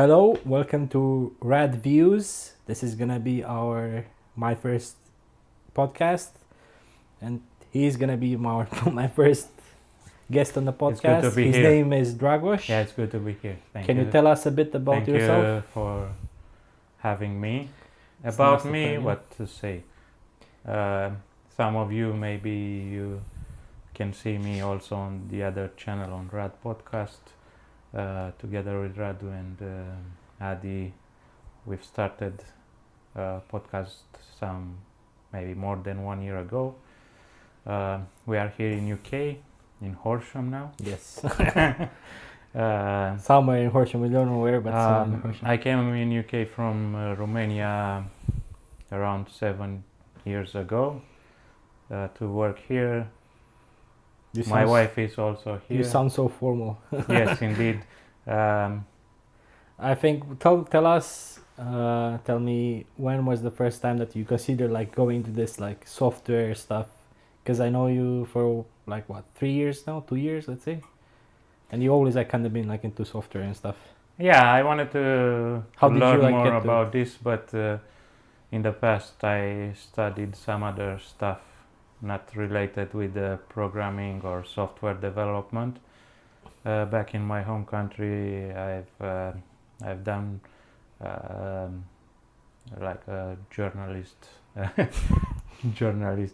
Hello, welcome to RADViews. This is gonna be my first podcast, and he's gonna be my first guest on the podcast. It's good to be His here. name is Dragos. Yeah, it's good to be here. Can you tell us a bit about yourself? Thank you for having me. It's About nice to me, find you. what to say? Some of you maybe you can see me also on the other channel on RAD Podcast. Together with Radu and Adi, we've started a podcast maybe more than 1 year ago. We are here in UK, in Horsham now. Yes. Uh, Somewhere in Horsham, we don't know where, but somewhere in Horsham. I came in UK from Romania around 7 years ago to work here. My wife is also here. You sound so formal. Yes, indeed. I think tell me when was the first time that you considered like going to this like software stuff, because I know you for like what 3 years now, 2 years let's say, and you always like kind of been like into software and stuff. Yeah, I wanted to How did you, learn like, more get to about this, but in the past I studied some other stuff not related with programming or software development. Back in my home country, I've done like a journalist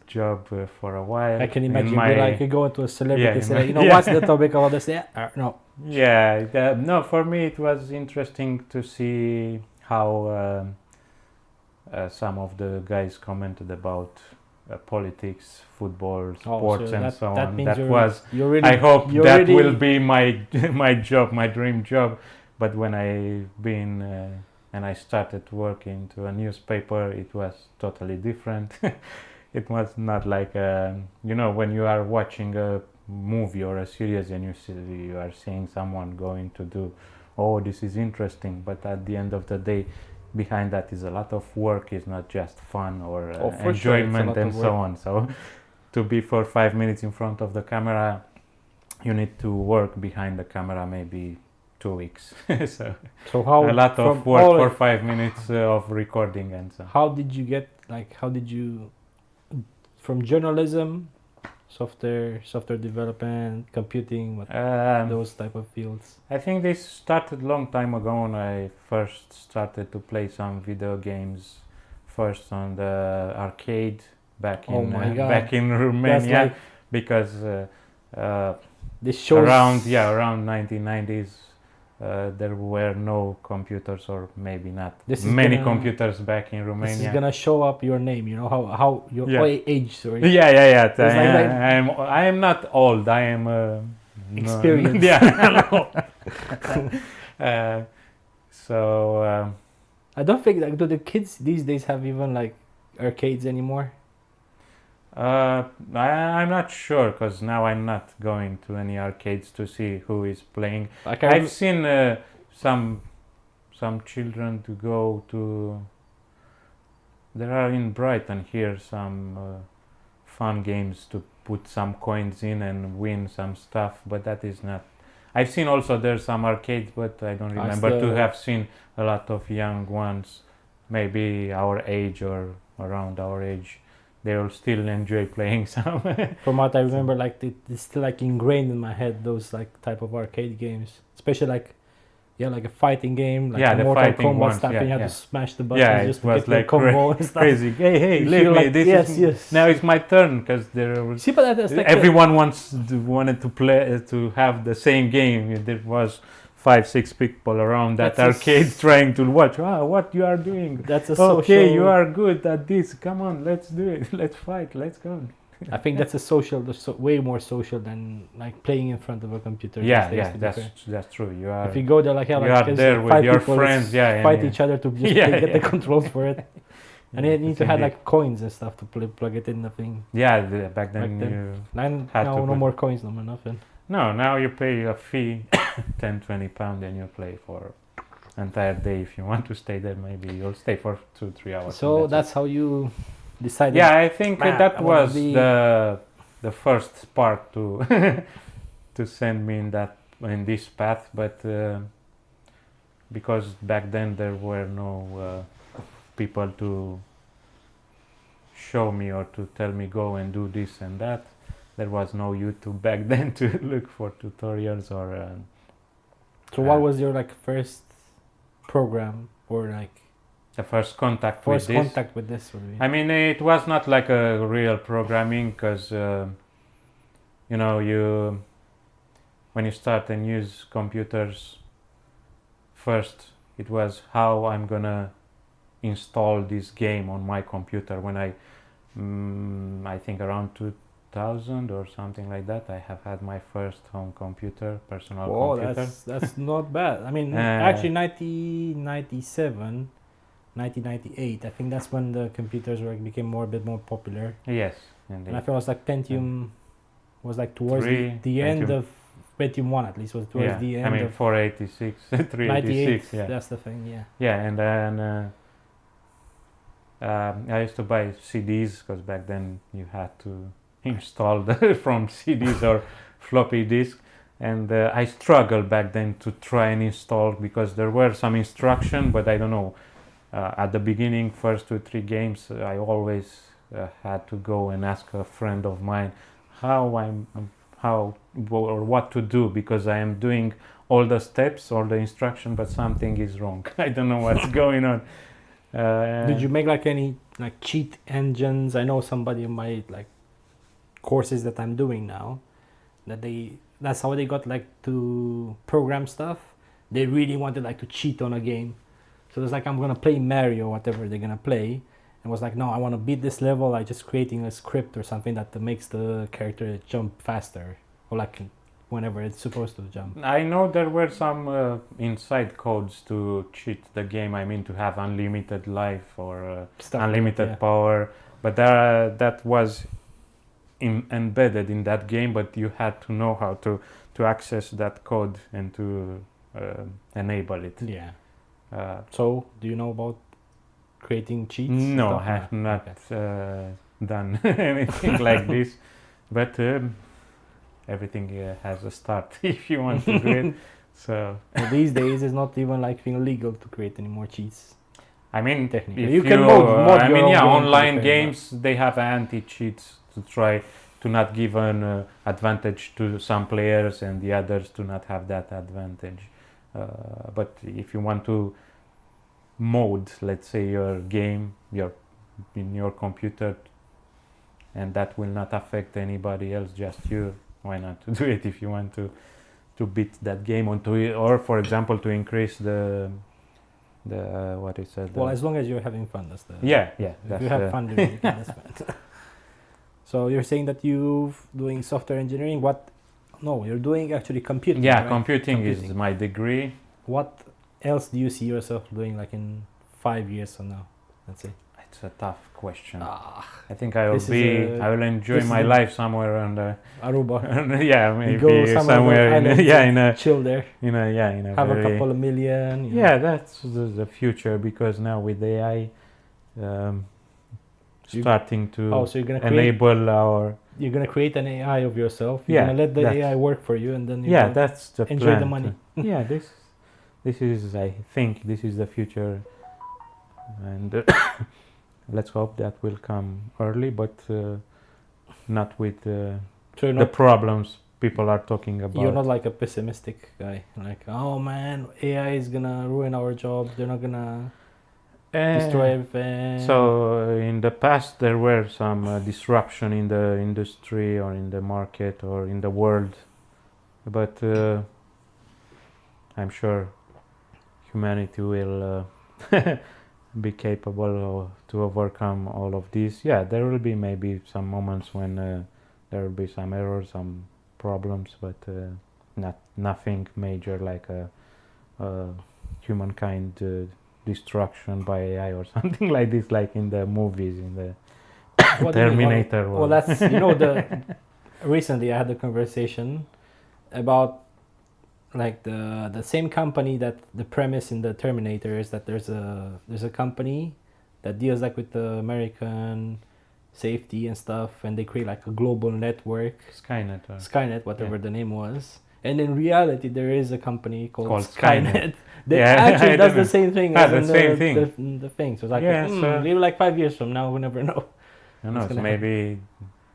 job for a while. I can imagine you go into a celebrity and say, yeah. what's the topic of this? No. Yeah, no, for me it was interesting to see how some of the guys commented about politics, football, sports, and so on. That was. I hope that will be my my job, my dream job. But when I started working to a newspaper, it was totally different. It was not like when you are watching a movie or a series and you are seeing someone going to do, oh, this is interesting. But at the end of the day, behind that is a lot of work. It's not just fun or enjoyment and so on. So to be for 5 minutes in front of the camera, you need to work behind the camera maybe 2 weeks. so how a lot of work for 5 minutes of recording and so. How did you from journalism, software development, computing, those type of fields? I think this started long time ago when I first started to play some video games, first on the arcade back in Romania, because this shows around 1990s there were no computers, or maybe not many computers back in Romania. This is gonna show up your name, how your age, sorry. Yeah. I am not old. I am experienced. So I don't think do the kids these days have even like arcades anymore? I'm not sure, because now I'm not going to any arcades to see who is playing. I've seen some children to go to. There are in Brighton here some fun games to put some coins in and win some stuff, but that is not. I've seen also there's some arcades, but I don't remember to have seen a lot of young ones, maybe our age or around our age. They will still enjoy playing some. From what I remember, like it's still like ingrained in my head, those like type of arcade games, especially like a fighting game, like the Mortal Kombat stuff, and you have to smash the buttons just to get like combo and stuff. Crazy. Hey, leave me. This now it's my turn, because everyone wanted to play to have the same game. There was 5-6 people around that arcade trying to watch. What you are doing? That's okay. You are good at this. Come on, let's do it. Let's fight. Let's go. I think that's way more social than like playing in front of a computer. That's true. You are. If you go there you are there with your friends. Fight each other to just get the controls for it. And you need to have like coins and stuff to plug it in the thing. Yeah, back then. No more coins, no more nothing. No, now you pay a fee, 10-20 pounds, and you play for entire day. If you want to stay there, maybe you'll stay for 2-3 hours. So that's how you decided. Yeah, I think that was the first spark to to send me in this path. But because back then there were no people to show me or to tell me go and do this and that. There was no YouTube back then to look for tutorials or. So what was your like first program or like the first contact with this? Contact with this would be? I mean, it was not like a real programming because you know, when you start and use computers, first it was how I'm gonna install this game on my computer. When I think around 2000 or something like that, I have had my first home computer, personal computer. That's not bad. I mean, actually 1997, 1998, I think that's when the computers became a bit more popular. Yes, indeed. And I feel it was like Pentium was like towards the end of Pentium 1 at least, was towards the end. I mean, 486, 386, yeah. That's the thing, yeah. Yeah, and then I used to buy CDs because back then you had to install from CDs or floppy disk, and I struggled back then to try and install because there were some instruction, but I don't know. At the beginning, first 2-3 games, I always had to go and ask a friend of mine how or what to do, because I am doing all the steps, all the instruction, but something is wrong. I don't know what's going on. Did you make like any like cheat engines? I know somebody in my like courses that I'm doing now, that's how they got like to program stuff. They really wanted like to cheat on a game. So it's like, I'm gonna play Mario, whatever they're gonna play, and was like, no, I want to beat this level. I just creating a script or something that makes the character jump faster, or like whenever it's supposed to jump. I know there were some inside codes to cheat the game. I mean, to have unlimited life or unlimited power, but that was embedded in that game. But you had to know how to access that code and to enable it. Yeah. So, do you know about creating cheats? No, I have not done anything like this, but everything has a start if you want to do it. So these days, it's not even like being legal to create any more cheats. I mean, technically, you can mod I mean, yeah, online games they have anti-cheats to try to not give an advantage to some players and the others to not have that advantage. But if you want to mode, let's say, your game in your computer, and that will not affect anybody else, just you, why not to do it if you want to beat that game or for example to increase the what is it? Well, as long as you're having fun, that's the if you have fun doing it, that's fun. So you're saying that you're doing software engineering. No, you're doing actually computing. Yeah, right? computing is my degree. What else do you see yourself doing like in 5 years from now, let's say? It's a tough question. I think I will enjoy my life somewhere on Aruba. Yeah, maybe somewhere in a chill there. Have a couple of million. Yeah, that's the future, because now with AI starting to so you're gonna enable our. You're gonna create an AI of yourself. You're gonna let the AI work for you, and then that's the enjoy plan the money. Yeah, this is, I think, this is the future, and let's hope that will come early, but not with the problems people are talking about. You're not like a pessimistic guy, like, oh man, AI is gonna ruin our jobs. They're not gonna destroy everything. So in the past there were some disruption in the industry or in the market or in the world, but I'm sure humanity will be capable to overcome all of these. Yeah, there will be maybe some moments when there will be some errors, some problems, but nothing major like a humankind destruction by AI or something like this, like in the movies, in the Terminator. Well, that's recently I had a conversation about like the same company, that the premise in the Terminator is that there's a company that deals like with the American safety and stuff, and they create like a global network, Skynet, whatever the name was, And in reality, there is a company called Called Skynet Skynet. that Yeah, actually I does don't the know. same thing Ah, as the in same thing. the thing. So it's like, Yeah, so maybe like 5 years from now, we never know. who What's knows? gonna Maybe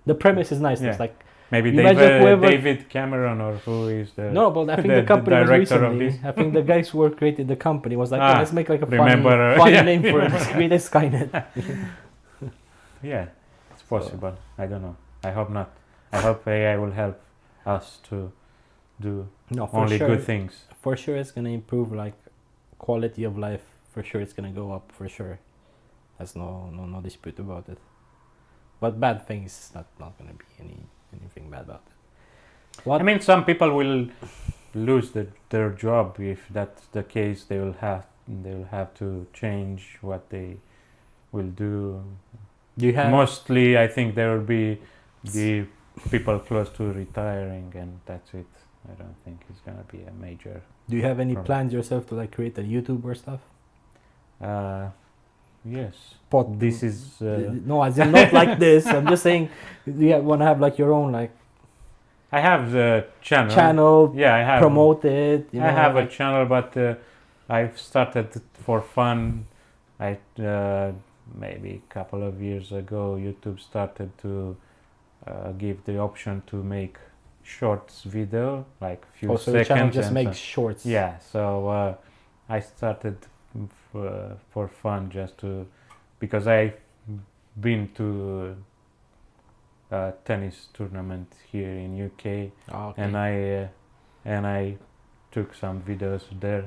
The premise is nice. Yeah. It's like, maybe You imagine whoever- David Cameron or who is the no, but I think the the company was director of recently. this. I think the guys who created the company was like, Ah, let's make like a remember, funny yeah. name for it. Let's create a Skynet. Yeah, it's possible. I don't know. I hope not. I hope AI will help us to do No, for only sure. good things. For sure, it's gonna improve like quality of life. For sure, it's gonna go up. For sure, there's no dispute about it. But bad things, not gonna be anything bad about it. What? I mean, some people will lose their job. If that's the case, they will have to change what they will do. Do you have Mostly, I think there will be the people close to retiring, and that's it. I don't think it's gonna be a major. Do you have any From- plans yourself to like create a YouTube or stuff? Yes. Pod. This is No, as in not like this. I'm just saying, do you want to have like your own like I have the channel. channel, Yeah, I have. promote it? You know, I have like, a channel, but I've started for fun. I maybe a couple of years ago, YouTube started to give the option to make shorts video, like few also the seconds. channel just and makes so- shorts. Yeah, so I started for fun, just to, because I've been to a tennis tournament here in UK, Oh, okay. and I took some videos there,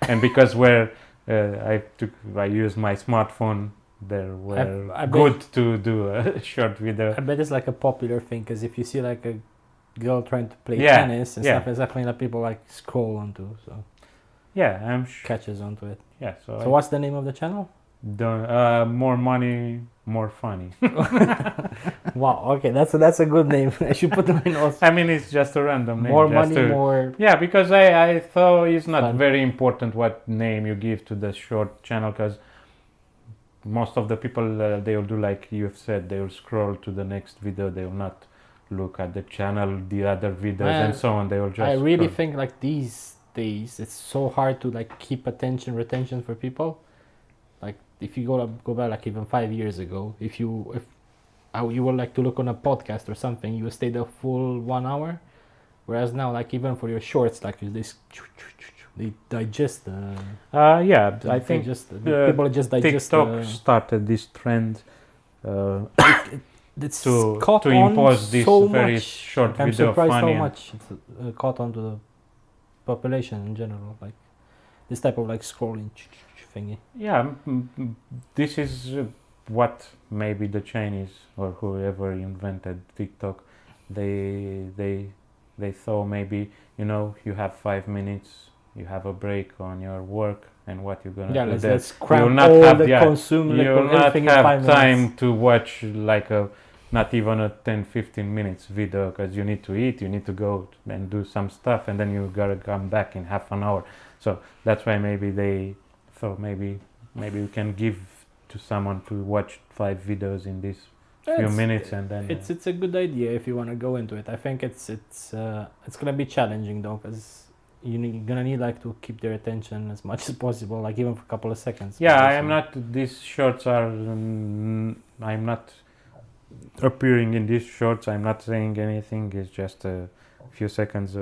and because where I used my smartphone, there were I bet- good to do a short video. I bet it's like a popular thing because if you see like a girl trying to play Yeah, tennis and yeah. stuff, it's definitely that people like scroll onto, so Yeah, I'm sure. catches onto it. Yeah, so, So what's the name of the channel? more money, more funny. Wow, okay, that's a good name. I should put them in also. I mean, it's just a random name. More just money, to- more. Yeah, because I thought it's not Fun. very important what name you give to the short channel, because most of the people they will do like you've said, they will scroll to the next video, they will not look at the channel, the other videos, and so on. They will just I really scroll. think like these days it's so hard to like keep retention for people. Like if you go back like even 5 years ago, if you were like to look on a podcast or something, you would stay the full 1 hour. Whereas now, like even for your shorts, like this, they digest. Yeah, I think just people just digest. TikTok started this trend It's to caught to on impose this so very much. short I'm video surprised funny. how much it's caught on to the population in general. Like this type of like scrolling thingy. Yeah, this is what maybe the Chinese or whoever invented TikTok, they thought maybe, you have 5 minutes, you have a break on your work, and what you're gonna Yeah, do let's there. let's You'll cram not all have- the yeah, consume like, You'll not everything in 5 have minutes. time to watch like not even a 10-15 minutes video, because you need to eat, you need to go and do some stuff, and then you gotta come back in half an hour. So that's why maybe they thought maybe we can give to someone to watch 5 videos in this few It's- minutes, and then It's a good idea if you want to go into it. I think it's gonna be challenging though, because you're gonna need like to keep their attention as much as possible, like even for a couple of seconds. yeah, I So- am not. These shorts are. I'm not appearing in these shorts. I'm not saying anything. It's just a few seconds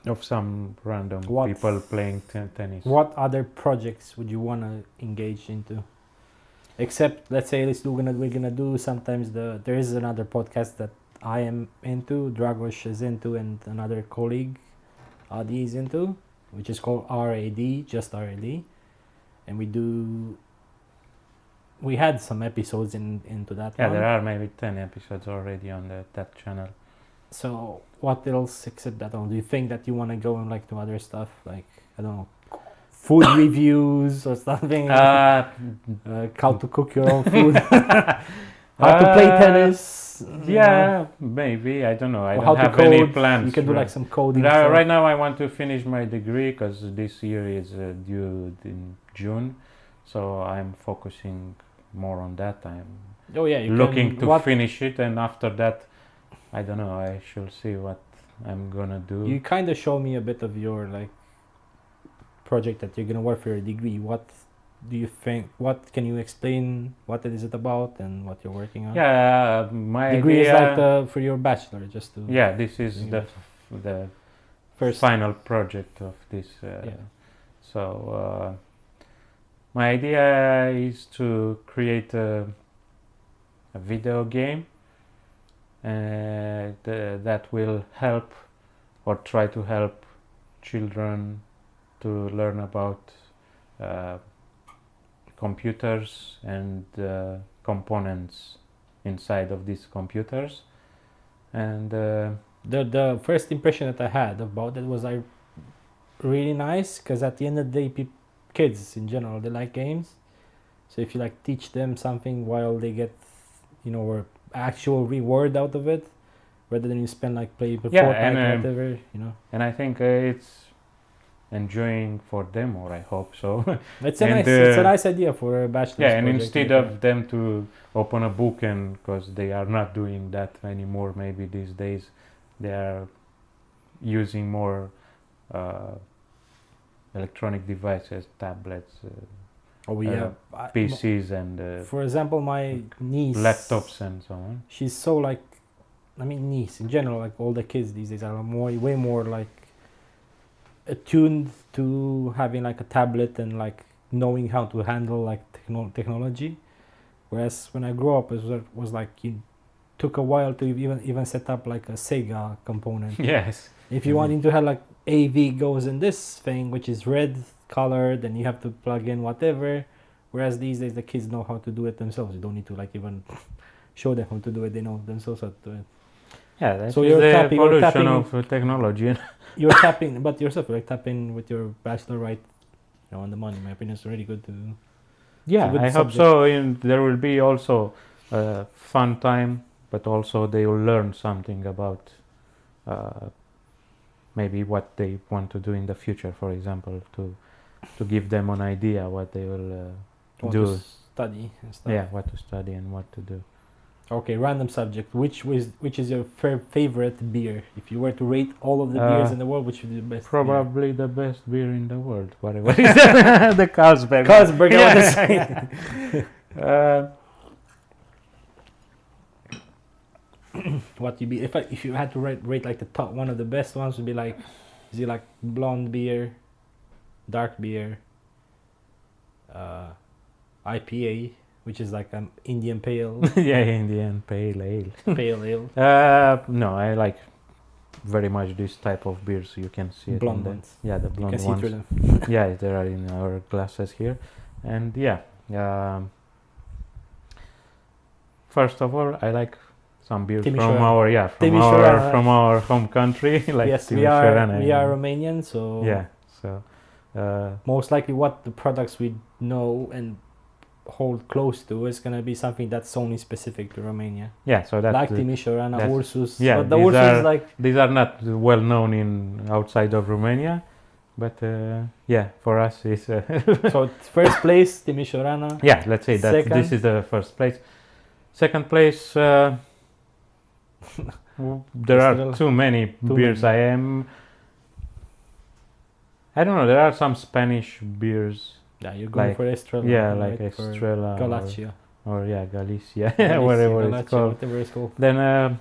of some random What- people playing tennis. What other projects would you want to engage into? Except, let's say, we're gonna do sometimes there is another podcast that I am into, Dragos is into, and another colleague, Adi is into, which is called RAD, just RAD, and we had some episodes into that Yeah, one. there are maybe 10 episodes already on that channel. So what else except that one? Do you think that you want to go and like to other stuff, like I don't know, food reviews or something? How to cook your own food, how to play tennis. Yeah, maybe. I don't know. I Or how don't to have any code. plans. You can do like some coding. Right, stuff. right now I want to finish my degree, because this year is due in June, so I'm focusing more on that. I'm Oh yeah, you looking can, to what, finish it, and after that, I don't know, I shall see I'm gonna do. You kind of show me a bit of your like project that you're gonna work for your degree. What do you think? What can you explain? What it is it about and what you're working on? Yeah, my Degree idea. is like for your bachelor, just to. Yeah, this is Yeah. the First. final project of this. Yeah. So my idea is to create a video game that will help or try to help children to learn about computers and components inside of these computers. And the first impression that I had about it was like really nice, because at the end of the day, kids in general, they like games. So if you like teach them something while they get, or actual reward out of it, rather than you spend like playing Fortnite or whatever, And I think it's enjoying for them, or I hope so. It's a nice idea for a bachelor's Yeah, and project, instead of them to open a book, and because they are not doing that anymore, maybe these days they are using more electronic devices, tablets, PCs, and for example, my niece, laptops, and so on. She's so like, niece in general, like all the kids these days are way more like attuned to having like a tablet and like knowing how to handle like technology. Whereas when I grew up, it was like it took a while to even set up like a Sega component. Yes. If you wanted to have like AV goes in this thing, which is red colored, and you have to plug in whatever. Whereas these days the kids know how to do it themselves. You don't need to like even show them how to do it. They know themselves how to do it. Yeah, that's so the evolution of technology. You're tapping, but yourself, like tapping with your bachelor, right? On the money. In my opinion, it's really good to. Yeah, I hope so. There will be also a fun time, but also they will learn something about maybe what they want to do in the future. For example, to give them an idea what they will do. To study and stuff. Yeah, what to study and what to do. Okay, random subject. Which is your favorite beer? If you were to rate all of the beers in the world, which would be the best? Probably the best beer in the world. Whatever is that? The Carlsberg. Carlsberg. What you be if you had to rate like the top one of the best ones would be like, is it like blonde beer, dark beer, IPA, which is like an Indian pale. Yeah, Indian pale ale. Pale ale. No, I like very much this type of beers. You can see it. Blonde ones. Yeah, the blonde you can ones. See through them. Yeah, they are in our glasses here, and yeah. First of all, I like some beers from our home country. Like yes, we are Romanian, so yeah. So most likely, what the products we know and hold close to is gonna be something that's only specific to Romania. Yeah, so that like Timișoara, Ursus. Yeah, but the Ursus is like these are not well known in outside of Romania, but yeah, for us it's so first place Timișoara. Yeah, let's say that this is the first place. Second place, there are too many beers. I don't know. There are some Spanish beers. Yeah, you're going for Estrella. Yeah, like Estrella. Galicia. Or Galicia. Whatever it's called. Whatever it's called. Then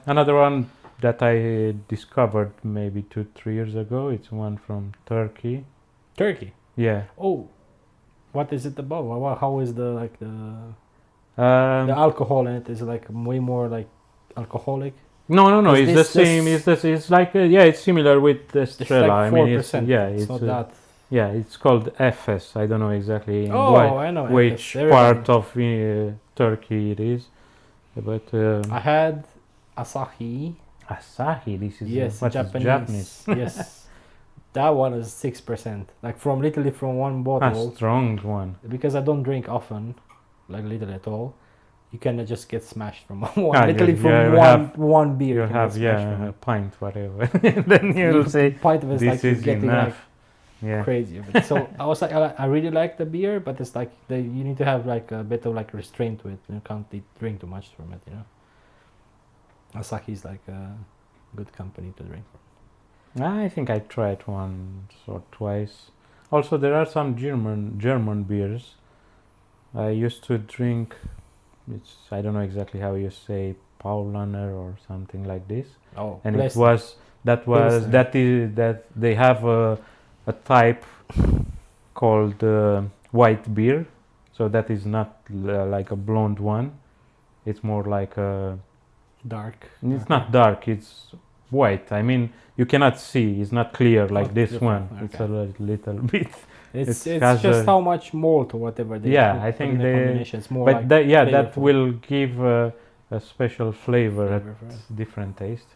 another one that I discovered maybe 2-3 years ago. It's one from Turkey. Turkey? Yeah. Oh, what is it about? How is the alcohol in it? Is it like way more like alcoholic? No. It's the same. It's like it's similar with the Estrella. It's like 4%. It's not that. Yeah, it's called Efes. I don't know exactly I know which part of Turkey it is, but I had Asahi. Asahi. This is Japanese. Yes, that one is 6%. Like literally from one bottle. A strong one. Because I don't drink often, like literally at all. You can just get smashed from one. Literally from one beer. You have a pint, whatever. Then you'll say pint of it this is getting enough. Crazy. So I was like, I really like the beer, but it's like you need to have like a bit of like restraint to it. You can't drink too much from it. Asahi is like a good company to drink from. I think I tried once or twice. Also, there are some German beers. I used to drink. I don't know exactly how you say Paulaner or something like this. Oh, And Pilsner. Pilsner. that they have a type called white beer. So that is not like a blonde one. It's more like a. Dark. It's not dark. It's white. I mean, you cannot see. It's not clear like Oh, this different, one. It's okay. a little bit. It's It has just a- how much malt or whatever they Yeah, put, I put think in the they- combination. It's more But like that flavorful. will give a special flavor Flavor for it. at different taste.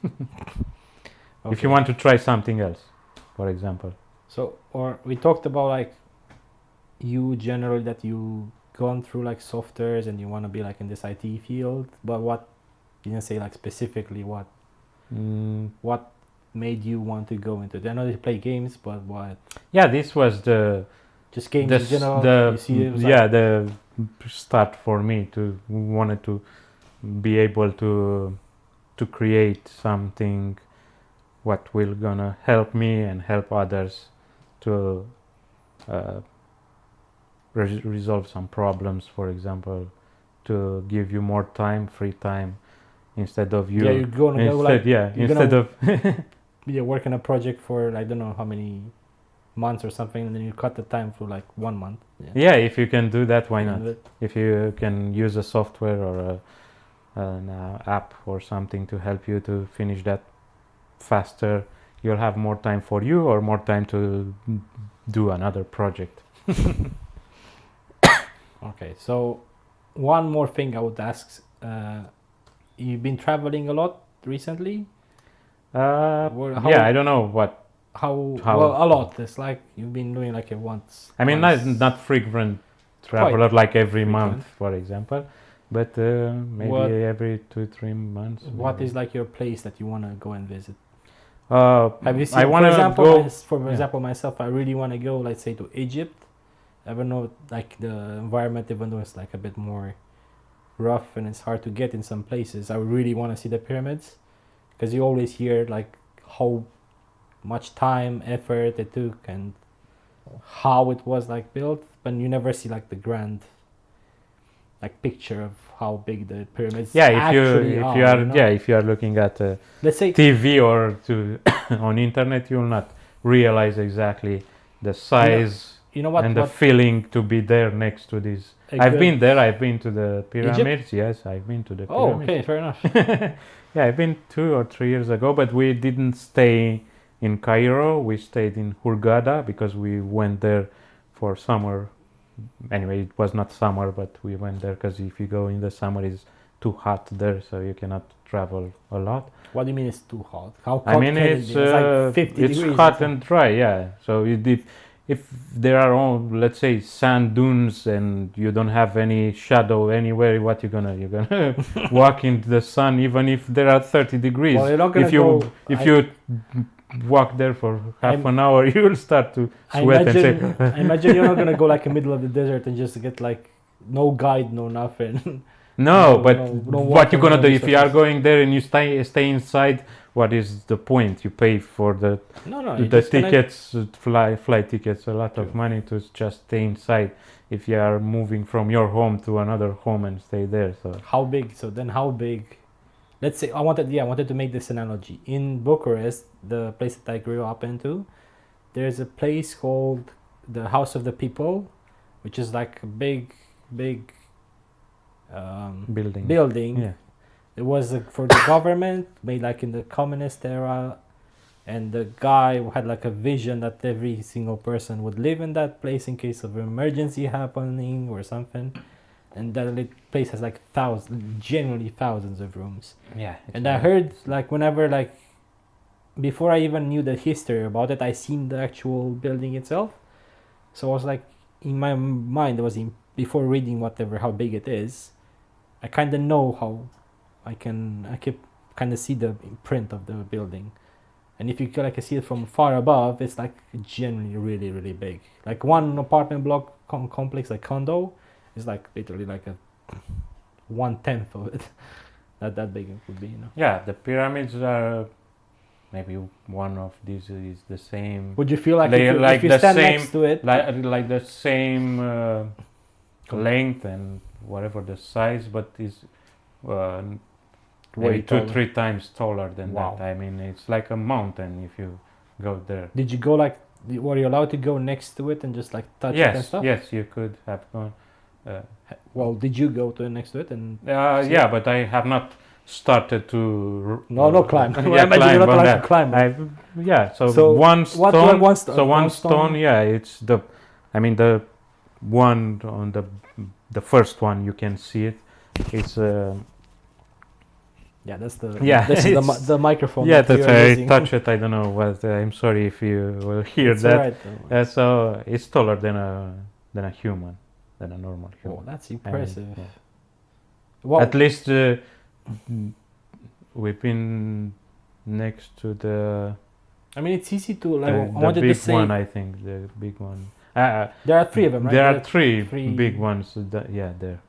Okay. If you want to try something else, for example. So, or we talked about like you generally that you gone through like softwares and you want to be like in this IT field, but what you didn't say like specifically what made you want to go into it? I know you play games, but what? Yeah, this was Just games the in general. the You see it was yeah the start for me to wanted to be able to create something what will gonna help me and help others to uh, resolve some problems, for example, to give you more time, free time, instead of you. Yeah, you're gonna go like Instead of you work on a project for I don't know how many months or something, and then you cut the time for like 1 month. yeah, if you can do that, why not? And it- If you can use a software or an app or something to help you to finish that faster, you'll have more time for you or more time to do another project. Okay, so one more thing I would ask: you've been traveling a lot recently. I don't know what. How How- well a lot. It's like you've been doing like it once. I mean, twice. not frequent traveler like every frequent. month, for example, but maybe What- every 2-3 months. What maybe. is like your place that you want to go and visit? Uh, Have you seen? I For want to example, go. for yeah. example, myself, I really want to go. Let's say to Egypt. Even though like the environment, even though it's like a bit more rough and it's hard to get in some places, I really want to see the pyramids, because you always hear like how much time, effort it took, and how it was like built, but you never see like the grand like picture of how big the pyramids Yeah, actually if are, you are you know? if you are looking at Let's say TV or to on internet, you will not realize exactly the size you know what and the feeling to be there next to this. a I've good- been there. I've been to the pyramids. Yes, I've been to the Oh, pyramids. okay, fair enough. Yeah, I've been 2 or 3 years ago, but we didn't stay in Cairo. We stayed in Hurghada because we went there for summer. Anyway, it was not summer, but we went there because if you go in the summer, it's too hot there, so you cannot travel a lot. What do you mean it's too hot? How I hot mean, can it it's be? It's like 50 it's degrees. hot and dry, yeah. So if there are all, let's say, sand dunes and you don't have any shadow anywhere, what you're gonna walk in the sun even if there are 30 degrees. Well, you're not gonna if you go. if you walk there for half an hour, you will start to sweat and say. I imagine you're not gonna go like in the middle of the desert and just get like no guide, no nothing. No, No, but no what water, you gonna no do if you are resources. going there and you stay inside? What is the point? You pay for the No, you're the just gonna- tickets, fly tickets, a lot of True. money to just stay inside. If you are moving from your home to another home and stay there, so How big? So then, how big? Let's say I wanted to make this analogy. In Bucharest, the place that I grew up into, there's a place called the House of the People, which is like a big building. yeah, It was for the government, made like in the communist era, and the guy had like a vision that every single person would live in that place in case of an emergency happening or something. And that place has like genuinely thousands of rooms. yeah. And I heard like whenever like before I even knew the history about it, I seen the actual building itself. So I was like in my mind, before reading whatever how big it is, I kind of know how I could kind of see the imprint of the building. And if you can like see it from far above, it's like genuinely really really big. Like one apartment block complex like condo is like literally like a 1/10 of it. That big it would be, you know. Yeah, the pyramids are maybe one of these is the same. Would you feel like They if you the stand same, next to it? like the same length and whatever the size, but is maybe Way taller. 2-3 times taller than Wow. that. I mean, it's like a mountain if you go there. Did you go like? Were you allowed to go next to it and just like touch it and Yes, stuff? yes, you could have gone. Well, did you go to next to it and? See? Yeah, but I have not started to. No climb. Yeah, I imagine climb you're not on allowed that. to climb. Yeah, so, So one what, stone. like one sto- so one one stone, stone? yeah, it's the. I mean the one on the first one you can see it. It's Yeah, that's the. Yeah, This is it's- the microphone. yeah, that that's you're why I using. touch it. I don't know what. I'm sorry if you will hear It's that. alright, though. So it's taller than a human, than a normal Oh, human. that's I mean, impressive. yeah. Well, At least we've been next to the I mean, it's easy to like. I the wanted to big say one. I think the big one. there are three of them, right? There are There three three- big ones. Yeah, there.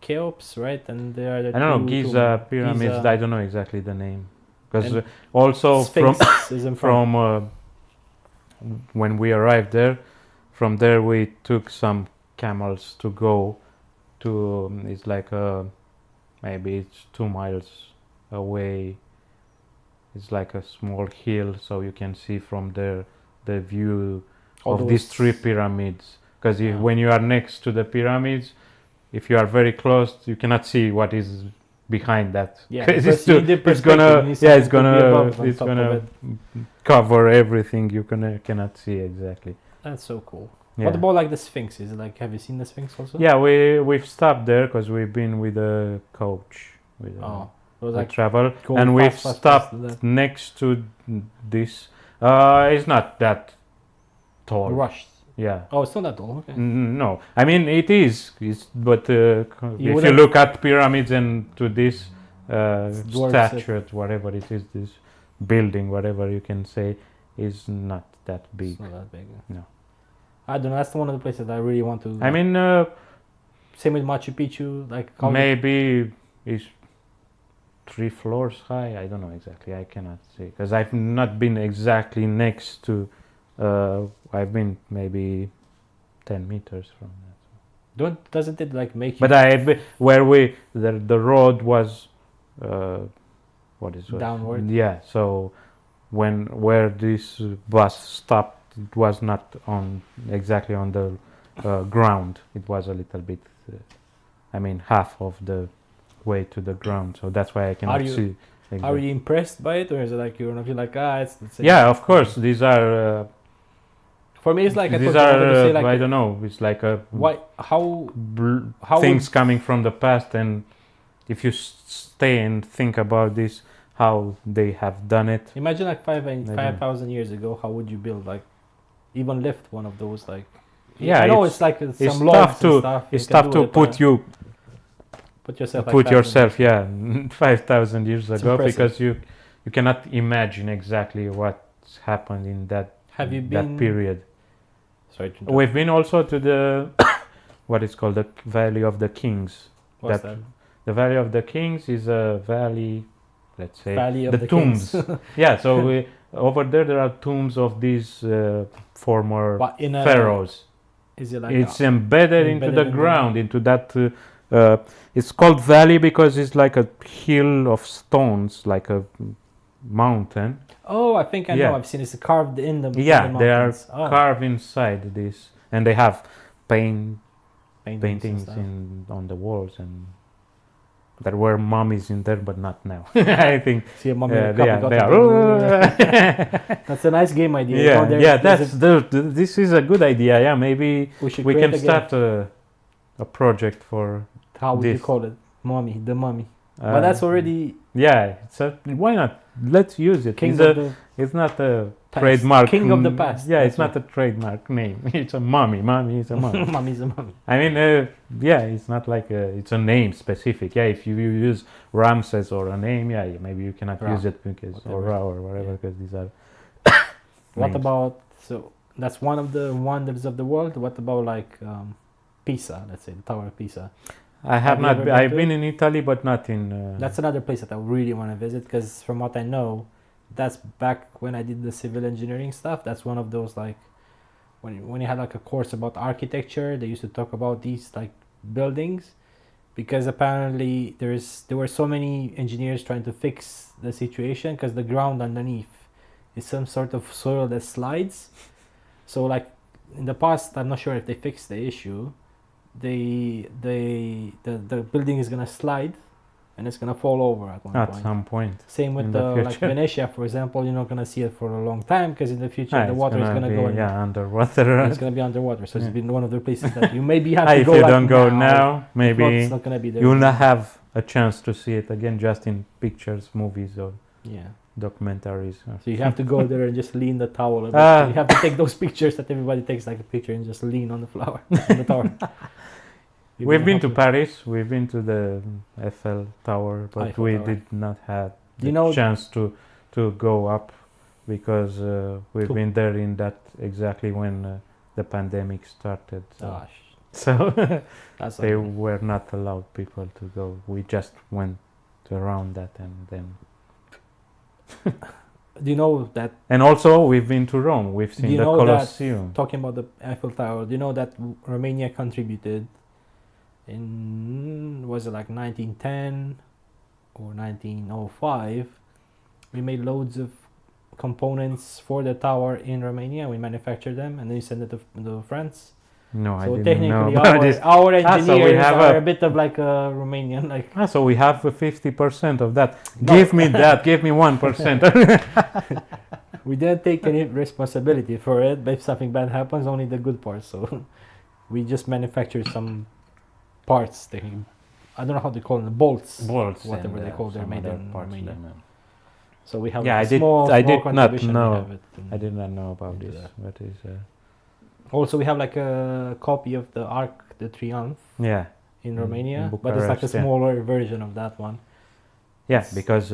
Cheops, right? And there are the I don't know, two- Giza two- pyramids. Giza. I don't know exactly the name because And also Sphinx is in front. from when we arrived there, from there we took some camels to go to. It's like maybe it's 2 miles away. It's like a small hill, so you can see from there the view All of these those- 3 pyramids. Because Yeah. when you are next to the pyramids, if you are very close, you cannot see what is behind that. Yeah, 'Cause because you need the it's perspective, gonna, you need yeah, it's something to be gonna, above on it's top of gonna it. cover everything. You cannot see exactly. That's so cool. Yeah. What about like the Sphinx? Is it like, have you seen the Sphinx also? Yeah, we've stopped there because we've been with a coach with Oh, it was a like travel, go and we've fast stopped to that. next to this. It's not that tall. Rushed. Yeah. Oh, it's not that tall. Okay. No, I mean it is. But if you wouldn't- look at pyramids and to this dwarfs it. statue, whatever it is, this building, whatever you can say, is not that big. It's not that big. No. I don't know. That's one of the places that I really want to. I mean, same with Machu Picchu. Like how maybe it's 3 floors high. I don't know exactly. I cannot say because I've not been exactly next to. I've been maybe 10 meters from that. doesn't it like make you But the road was, what is it? downward? Yeah. So where this bus stopped, it was not exactly on the ground. It was a little bit. I mean, half of the way to the ground. So that's why I cannot you- see. Are exactly. you impressed by it, or is it like you're not feel like it's the same? Yeah, of course. These are. For me, it's like I These thought you wanted to are. say like I don't know. It's like a. why how Things coming from the past, and if you stay and think about this, how they have done it. imagine like don't know. 5,000 years ago, how would you build like even lift one of those like? Yeah, I know it's- it's like it's some tough logs and to- stuff. It's you can tough do to it, put you put yourself like put 5,000. yourself, yeah, 5,000 years It's ago, impressive. because you cannot imagine exactly what's happened in that Have you that been? period. Sorry to interrupt. We've been also to the what is called the Valley of the Kings. What's that- that? The Valley of the Kings is a valley, let's say, Valley of the the tombs. Kings. Yeah, so over there are tombs of these former But in a, pharaohs. Is it like It's embedded into embedded the in the- ground, into that. It's called valley because it's like a hill of stones, like a mountain. Oh, I think I Yeah. know. I've seen it's carved in the Yeah, in the they are mountains. Oh, carved inside this, and they have paintings paintings and stuff. on the walls, and there were mummies in there, but not now. I think See a mummy they and a couple are. got it. That's a nice game idea. Yeah, Go there, yeah, is that's it- this is a good idea. Yeah, maybe we should we create can a game. start a project for. How would you this. call it? The mummy. But that's already Yeah, why not? Let's use it. king It's, of the it's not a past. trademark. King of the past. Yeah, That's it's not a trademark name. It's a mummy. Mummy is a mummy. Mummy's a mummy. I mean, yeah, it's not like it's a name specific. Yeah, if you use Ramses or a name, yeah, maybe you cannot Ra. use it because or Whatever. Ra or whatever Yeah. because these are. What names. about so that's one of the wonders of the world. What about like Pisa? Let's say the Tower of Pisa. I have Have you not. ever I've been been in Italy, but not in. That's another place that I really want to visit because from what I know, that's back when I did the civil engineering stuff. That's one of those like when you had like a course about architecture, they used to talk about these like buildings, because apparently there were so many engineers trying to fix the situation because the ground underneath is some sort of soil that slides. So like in the past, I'm not sure if they fixed the issue. The building is gonna slide and it's gonna fall over at one At point. some point. Same with in the the like future. Venetia, for example. You're not gonna see it for a long time because in the future the it's water is gonna be, go in. underwater. It's gonna be underwater, so Yeah. it's been one of the places that you maybe have to If go. you like don't go now, now, if not, maybe it's not gonna be there. you'll not have a chance to see it again, just in pictures, movies, or Yeah. documentaries. So you have to go there and just lean the towel a bit. Ah. You have to take those pictures that everybody takes, like a picture, and just lean on the flower, on the tower. We've been to Paris. We've been to the Eiffel Tower, but Eiffel we Tower. did not have Do the you know- chance to go up because we've To- been there in that exactly when the pandemic started. So, Gosh, so that's they like, were not allowed people to go. We just went around that and then. do you know that, And also we've been to Rome. We've Do seen you the know Colosseum. talking about the Eiffel Tower, do you know that Romania contributed in, was it like 1910 or 1905? We made loads of components for the tower in Romania. We manufactured them and then we sent it to France. No, I So didn't technically know about this. our so we engineers have are a- a bit of like a Romanian, like, So we have 50% of that. No. Give me that. Give me 1%. we didn't take any responsibility for it, but if something bad happens, only the good parts. So we just manufactured some parts. I don't know how they call them, bolts. Bolts, Whatever and, they call, they're some made other in parts Romania. them, So we have Yeah, like I did- small I did not contribution. know. We have it I did not know about Into this. that. What is? Also, we have like a copy of the Arc de Triomphe Yeah, in In- Romania, in but it's like a Bucharest, yeah. smaller version of that one. yeah. It's- Because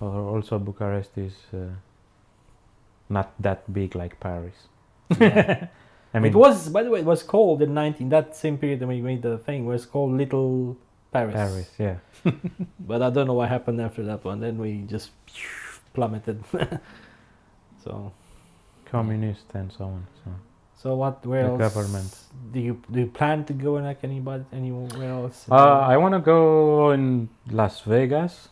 also Bucharest is not that big like Paris. Yeah. I mean, it was, by the way, it was called in that same period when we made the thing, was called Little Paris. Paris. Yeah. But I don't know what happened after that one. Then we just plummeted. So Communist and so on. So where The else? government. Do you plan to go in like anywhere else? I want to go in Las Vegas.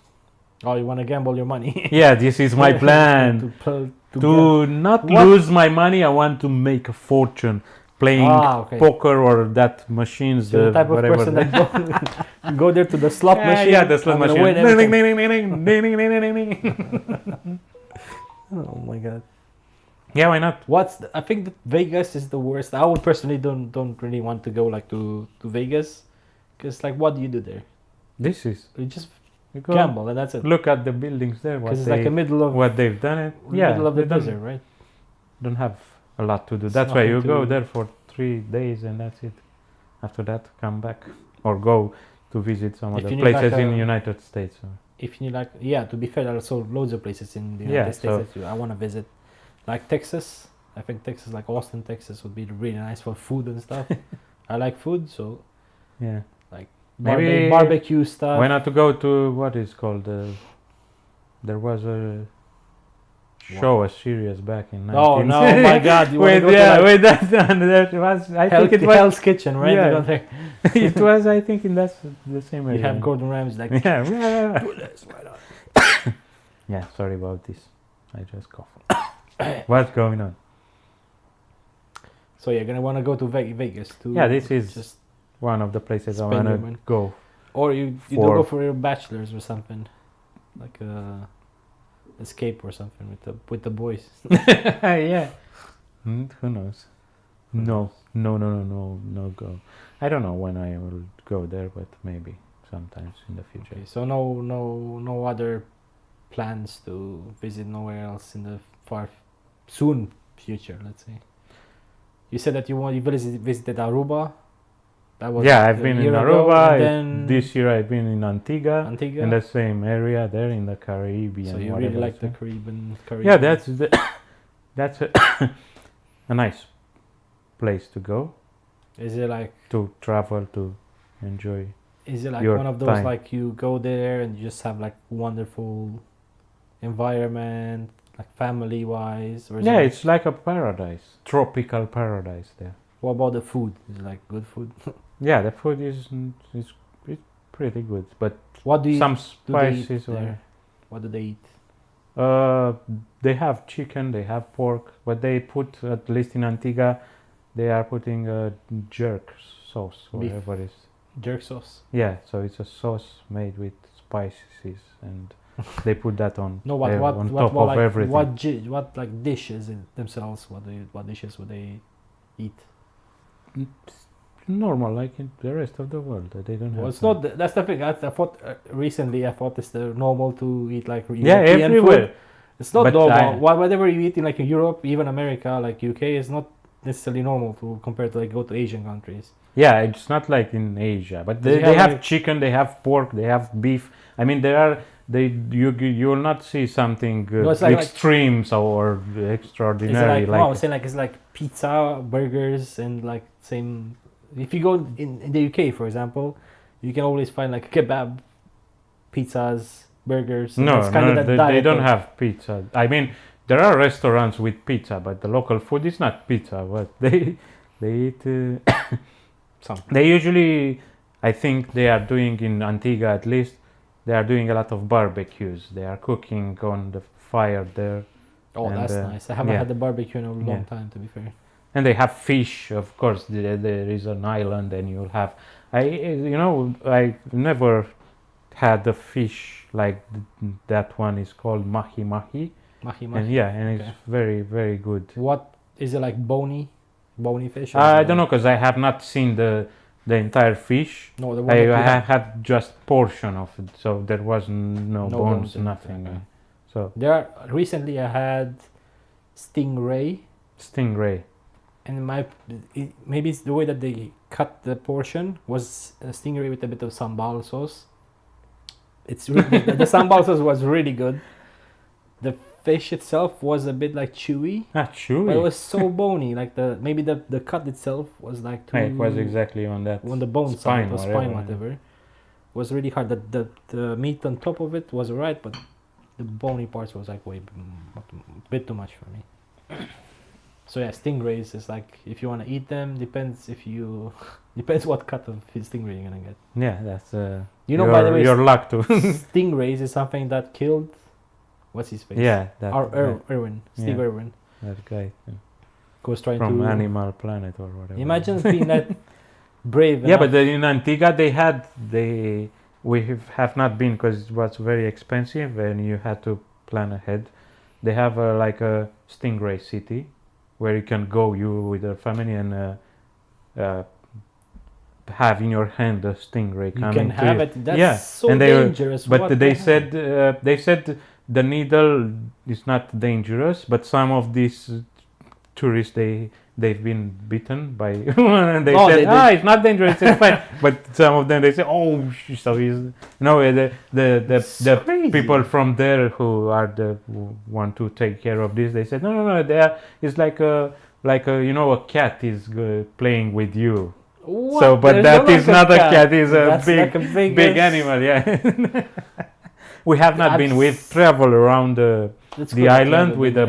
Oh, you want to gamble your money? Yeah, this is my plan. to Not What? lose my money. I want to make a fortune playing okay. poker or that machines. So the type of whatever person the- that go there to the slot machine. Yeah, the slot I'm gonna machine. win Ding, everything. ding, ding, ding, ding, ding, ding, ding, ding, ding. Oh my god. Yeah, why not? I think that Vegas is the worst. I would personally don't really want to go like to Vegas, because like what do you do there? This is You just you go gamble and that's it. look at the buildings there. Because it's like a middle of what they've done it. Yeah, middle of the they don't- desert, right? Don't have a lot to do. It's That's why you nothing go to- there for 3 days and that's it. After that, come back or go to visit some If other you need places like in a- the United States. If you like, yeah. To be fair, there are also loads of places in the United Yeah, States so- that I want to visit, like Texas. I think Texas, like Austin, Texas, would be really nice for food and stuff. I like food, so Yeah. maybe barbecue stuff. Why not to go to what is called? There was a show, a series back in 19. Oh no! My God! You want to Wait, go yeah, to like wait, that was. I think it was. Hell's Kitchen, right? Yeah. You go there. It was. I think in that the same You area. have Gordon Ramsay like. Yeah. Do this, why not? Yeah. Sorry about this. I just coughed. What's going on? So you're gonna want to go to Vegas too. Yeah, this is just, one of the places I spend your wanna money. go. or you do for- go for your bachelors or something, like escape or something with the boys. Yeah. Who knows? No, no go. I don't know when I will go there, but maybe sometimes in the future. Okay, so no other plans to visit nowhere else in the soon future, let's say. You said that you visited Aruba. That was Yeah, I've a been in year ago, Aruba. and then This year I've been in Antigua, Antigua. in the same area there in the Caribbean. So you whatever really like the it's- Caribbean. Yeah, that's a nice place to go Is it like to travel to enjoy. Is it like your one of those time. like you go there and you just have like wonderful environment, like family wise, or is Yeah, it it's like a paradise, tropical paradise there. what about the food? Is it like good food? Yeah, the food is it's pretty good, but What do some they eat spices there? What do they eat? they have chicken, they have pork, but they put, at least in Antigua, they are putting a jerk sauce, Beef. whatever it is. Jerk sauce. Yeah, so it's a sauce made with spices, and they put that on No, on top of like, everything. what like dishes in themselves? What dishes would they eat? It's normal, like in the rest of the world. They don't have. Well, it's not. That's the thing. I thought recently. I thought it's normal to eat like Yeah, European everywhere. food. It's not But normal. Whatever you eat in like Europe, even America, like UK, is not necessarily normal to compare to like go to Asian countries. Yeah, it's not like in Asia, but Does it they have, have like- chicken, they have pork, they have beef. I mean, you will not see something No, it's like- extreme or Is it extraordinary. like, no, I was saying like it's like pizza, burgers, and like same. If you go in the UK, for example, you can always find like kebab, pizzas, burgers. And No, it's kind of that they diet don't of- have pizza. I mean, there are restaurants with pizza, but the local food is not pizza. But they eat. Some. They usually, I think they are doing in Antigua at least. They are doing a lot of barbecues. They are cooking on the fire there, Oh, and, that's nice. I haven't yeah. had the barbecue in a long Yeah. time, to be fair. and they have fish. Of course, there is an island, and you'll have. I never had the fish like that one is called mahi mahi, Mahi and mahi. and Okay. it's very very good. What is it like? Bony fish? Or I is it don't know like- because I have not seen the entire fish. No, the one I that you have had just portion of it, so there was no No bones, bones in it, nothing. okay. So Recently, I had stingray, stingray. and maybe it's the way that they cut the portion was a stingray with a bit of sambal sauce. It's really, the sambal sauce was really good. The fish itself was a bit like chewy, Chewy. but it was so bony. Like the cut itself was like too. It was exactly on that. on the bone spine, side, the spine, whatever. whatever, was really hard. The meat on top of it was alright, but the bony parts was like a bit too much for me. So yeah, stingrays is like if you want to eat them, depends what cut of stingray you're gonna get. Yeah, that's. By the way, your luck to. stingrays is something that killed. What's his face? Yeah, that Irwin, Steve Yeah. Irwin, that guy was trying from to Animal Planet or whatever. imagine being that brave. Yeah, enough- but in Antigua we have not been because it was very expensive and you had to plan ahead. They have like a stingray city where you can go with your family and have in your hand a stingray you coming can have to you. it. That's Yeah, so and they were- dangerous. But What they the hell? said the needle is not dangerous, but some of these tourists they've been bitten by and they No, said it's not dangerous, it's fine. But some of them they say so he's the crazy. people from there who are who want to take care of this, they said no it's like a a cat is playing with you. What? So but There's that no is like not a cat, is a That's big like a big animal, yeah. We have not been. We've traveled around the island with a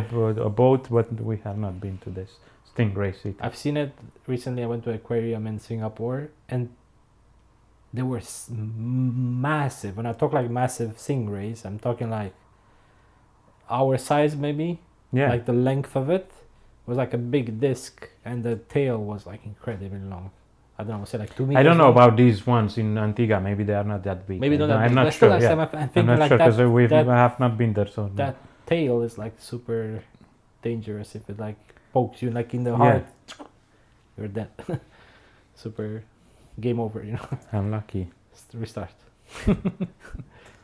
boat, but we have not been to this stingray city. I've seen it recently. I went to an aquarium in Singapore, and they were massive. When I talk like massive stingrays, I'm talking like our size, maybe. Yeah, Like the length of it was like a big disc, and the tail was like incredibly long. I don't know, say like 2 meters. I don't know long. about these ones in Antigua. Maybe they are not that big. Maybe not that I'm big, not but still, sure. last Yeah. time I'm I'm thinking not like sure that. because we that- have not been there. So that tail is like super dangerous if it like pokes you like in the Yeah. heart. You're dead. Super game over. unlucky. Restart.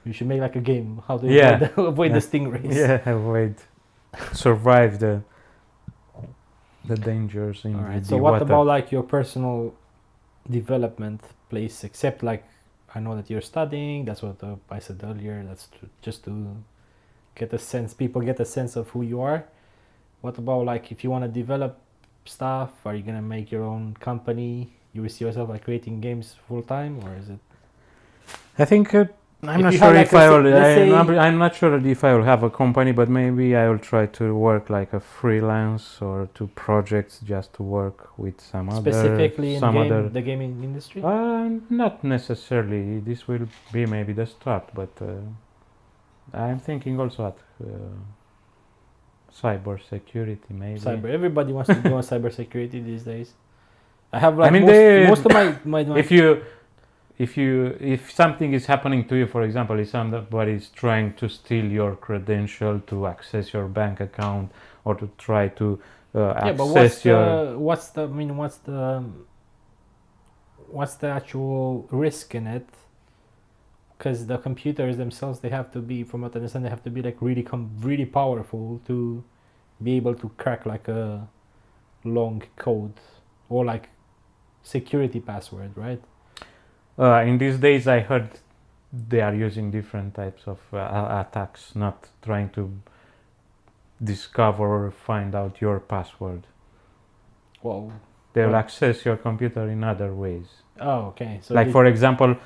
You should make like a game. How to Yeah. avoid the Yeah. stingrays. Yeah, avoid, survive the dangers in All right. the So what water. about like your personal development place? Except like I know that you're studying. That's what I said earlier. That's just to get a sense. People get a sense of who you are. What about like if you want to develop stuff? Are you gonna make your own company? You see yourself like creating games full time, or is it? I think I'm If not you sure have, like, if I will. let's say, I'm not sure if I will have a company, but maybe I will try to work like a freelance or to projects just to work with specifically in some other. the gaming industry. Not necessarily. This will be maybe the start, but I'm thinking also at cyber security maybe. Cyber. Everybody wants to go on cybersecurity these days. I have I like mean, most of my if something is happening to you, for example, if somebody is trying to steal your credential to access your bank account or to try to yeah, but access what's the actual risk in it? Because the computers themselves, they have to be, from what I understand, they have to be like really powerful to be able to crack like a long code or like security password, right? in these days I heard they are using different types of attacks, not trying to discover or find out your password. Well, They will well, access your computer in other ways. oh, okay. So Like for example,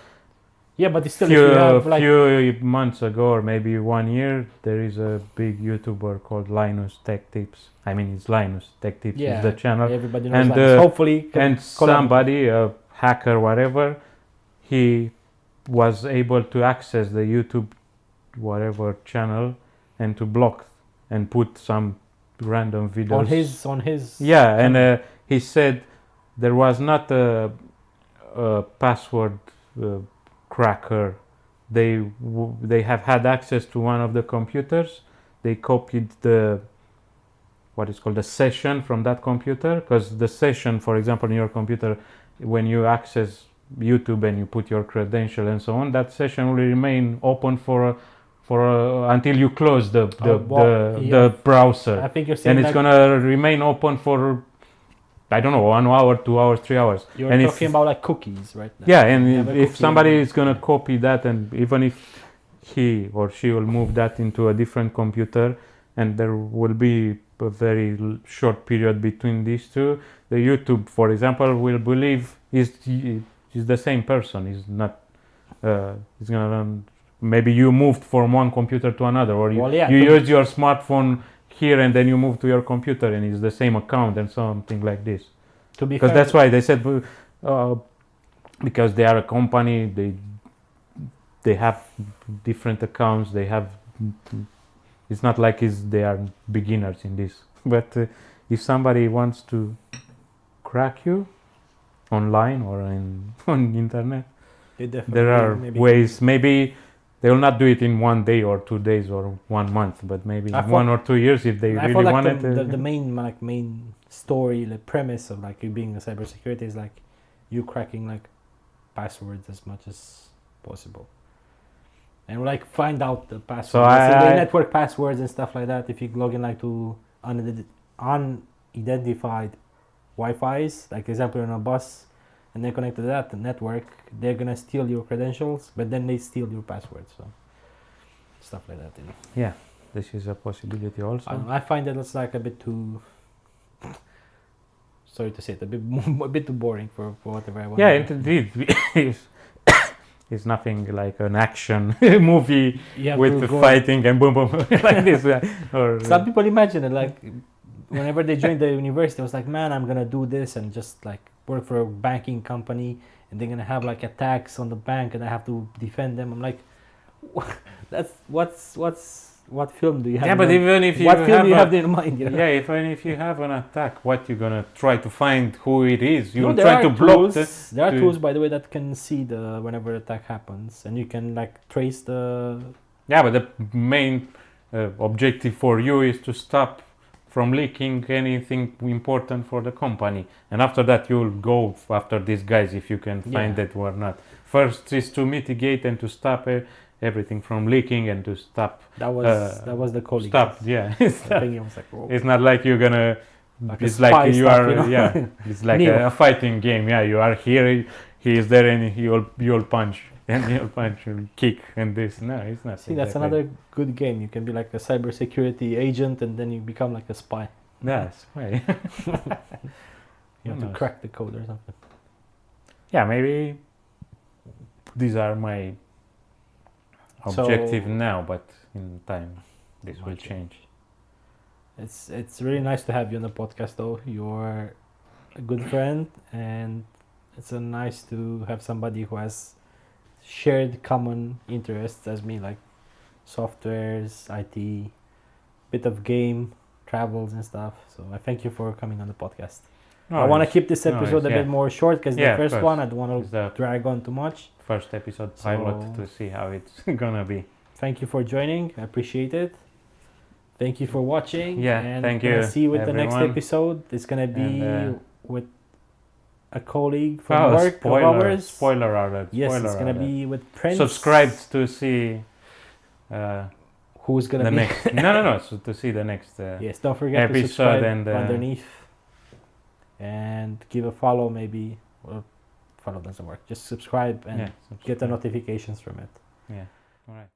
yeah, but it's still, if you have like, few months ago or maybe 1 year, there is a big YouTuber called Linus Tech Tips. I mean, it's Linus Tech Tips is the channel. everybody knows And Linus. Hopefully, and somebody, a hacker, whatever, he was able to access the YouTube whatever channel and to block and put some random videos on his yeah channel. and he said there was not a password cracker. They have had access to one of the computers. They copied the what is called the session from that computer, because the session, for example, in your computer, when you access YouTube and you put your credential and so on, that session will remain open for until you close the browser. I think you're saying, and it's gonna remain open for I don't know, 1 hour, 2 hours, 3 hours. You're and talking about like cookies, right? Yeah, and if somebody is gonna copy that, and even if he or she will move that into a different computer, and there will be a very short period between these two, the YouTube, for example, will believe is the same person. Is not. It's gonna maybe you moved from one computer to another, or you use your smartphone here and then you move to your computer and it's the same account and something like this. To be because fair, that's why they said because they are a company, they have different accounts. They have. It's not like they are beginners in this. But if somebody wants to crack you online or on internet, there are ways. Maybe they will not do it in 1 day or 2 days or 1 month, but maybe 1 or 2 years if they really want it. The main story, the premise of like you being a cybersecurity is like you cracking like passwords as much as possible, and like find out the passwords. So the network passwords and stuff like that. If you log in like to unidentified Wi-Fi's, like example on a bus, and they connect to that network, they're gonna steal your credentials, but then they steal your password. So stuff like that. Yeah, this is a possibility also. I find that it's like a bit too. Sorry to say it, a bit too boring for whatever I want. Yeah, indeed. It's nothing like an action movie with the fighting and boom boom like this. Or some people imagine it like whenever they join the university, I was like, man, I'm gonna do this and just like work for a banking company, and they're gonna have like attacks on the bank, and I have to defend them. I'm like, what film do you have? Yeah, but even if you what film do you have in mind? You know? Yeah, even if you have an attack, what you gonna try to find who it is? You try to block. There are tools, by the way, that can see whenever attack happens, and you can like trace the. Yeah, but the main objective for you is to stop from leaking anything important for the company, and after that you'll go after these guys if you can find it or not. First is to mitigate and to stop everything from leaking and to stop. That was the colleague. Stop. Yeah. It's not like you're gonna. Like it's like you are. You know? Yeah. It's like a fighting game. Yeah. You are here. He is there, and you'll punch. And you'll punch, you'll kick, and this. No, it's not. See, that's another good game. You can be like a cybersecurity agent, and then you become like a spy. Yeah, spy. You have to crack the code or something. Yeah, maybe these are my objective now, but in time this will change. It's really nice to have you on the podcast, though. You're a good friend, and it's nice to have somebody who has shared common interests as me, like softwares, IT, bit of game, travels and stuff. So I thank you for coming on the podcast. I want to keep this episode a bit more short because the first one I don't want to drag on too much. First episode pilot to see how it's gonna be. Thank you for joining. I appreciate it. Thank you for watching. Yeah, and thank you. See you with the next episode. It's gonna be with a colleague from work. Spoiler alert. Yes, it's gonna be with Prince. Subscribe to see who's gonna be next. No. So to see the next. Yes, don't forget to subscribe underneath and give a follow. Maybe follow doesn't work. Just subscribe and get the notifications from it. Yeah. All right.